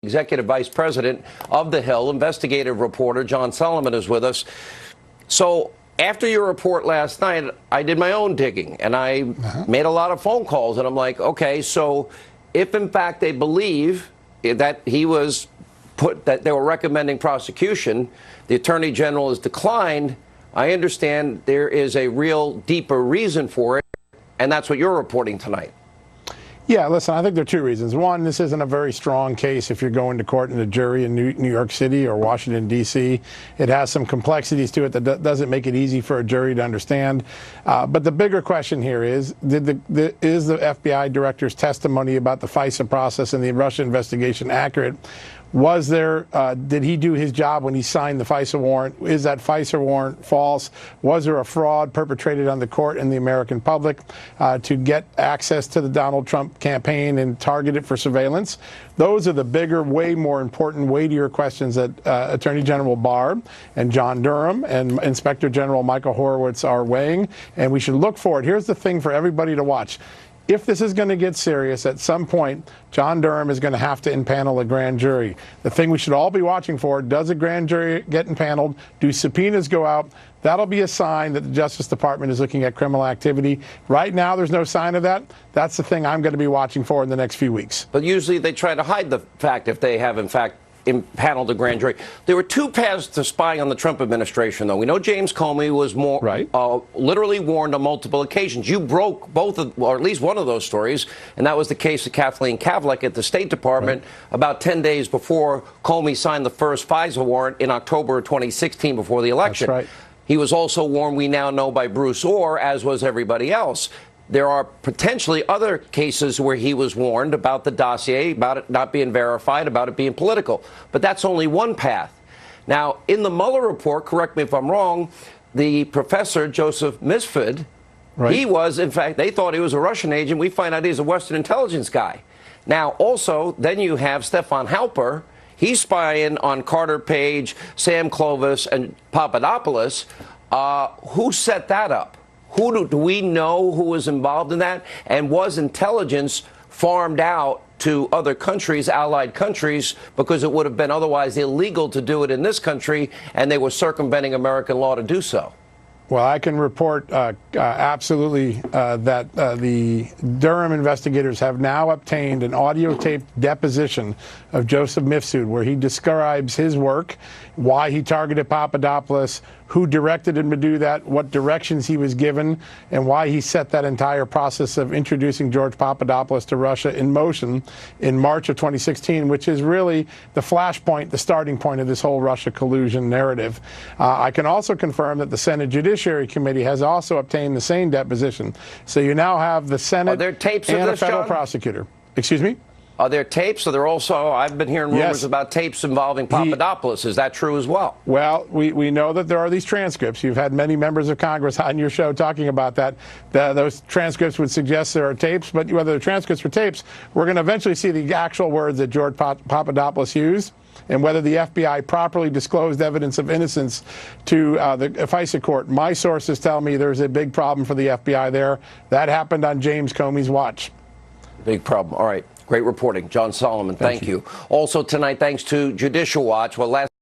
Executive Vice President of The Hill, investigative reporter John Solomon is with us. So after your report last night, I did my own digging, and I made a lot of phone calls, and I'm like, okay, so if in fact they believe that he was that they were recommending prosecution, the Attorney General has declined, I understand there is a real deeper reason for it, and that's what you're reporting tonight. Yeah, listen, I think there are two reasons. One, this isn't a very strong case if you're going to court in a jury in New York City or Washington, D.C. It has some complexities to it that doesn't make it easy for a jury to understand. But the bigger question here is, is the FBI director's testimony about the FISA process and the Russia investigation accurate? Was there, did he do his job when he signed the FISA warrant? Is that FISA warrant false? Was there a fraud perpetrated on the court and the American public to get access to the Donald Trump campaign and target it for surveillance? Those are the bigger, way more important, weightier questions that Attorney General Barr and John Durham and Inspector General Michael Horowitz are weighing, and we should look forward. Here's the thing for everybody to watch. If this is going to get serious, at some point, John Durham is going to have to impanel a grand jury. The thing we should all be watching for, does a grand jury get impaneled? Do subpoenas go out? That'll be a sign that the Justice Department is looking at criminal activity. Right now, there's no sign of that. That's the thing I'm going to be watching for in the next few weeks. But usually they try to hide the fact if they have, in fact, impaneled a grand jury. There were two paths to spying on the Trump administration, though. We know James Comey was literally warned on multiple occasions. You broke both, or at least one of those stories, and that was the case of Kathleen Kavlik at the State Department about 10 days before Comey signed the first FISA warrant in October of 2016 before the election. That's right. He was also warned, we now know, by Bruce Orr, as was everybody else. There are potentially other cases where he was warned about the dossier, about it not being verified, about it being political. But that's only one path. Now, in the Mueller report, correct me if I'm wrong, the professor, Joseph Mifsud, he was, in fact, they thought he was a Russian agent. We find out he's a Western intelligence guy. Now, also, then you have Stefan Halper. He's spying on Carter Page, Sam Clovis, and Papadopoulos. Who set that up? Do we know who was involved in that? And was intelligence farmed out to other countries, allied countries, because it would have been otherwise illegal to do it in this country, and they were circumventing American law to do so? Well, I can report absolutely that the Durham investigators have now obtained an audio tape deposition of Joseph Mifsud, where he describes his work, why he targeted Papadopoulos, who directed him to do that, what directions he was given, and why he set that entire process of introducing George Papadopoulos to Russia in motion in March of 2016, which is really the flashpoint, the starting point of this whole Russia collusion narrative. I can also confirm that the Senate Judiciary Committee has also obtained the same deposition. So you now have the Senate and a federal prosecutor. Excuse me? Are there tapes? Are there also, I've been hearing rumors about tapes involving Papadopoulos. Is that true as well? Well, we know that there are these transcripts. You've had many members of Congress on your show talking about that. Those transcripts would suggest there are tapes, but whether they're transcripts or tapes, we're going to eventually see the actual words that George Papadopoulos used, and whether the FBI properly disclosed evidence of innocence to the FISA court. My sources tell me there's a big problem for the FBI there. That happened on James Comey's watch. Big problem. All right. Great reporting. John Solomon, thank you. Also tonight, thanks to Judicial Watch. Well, last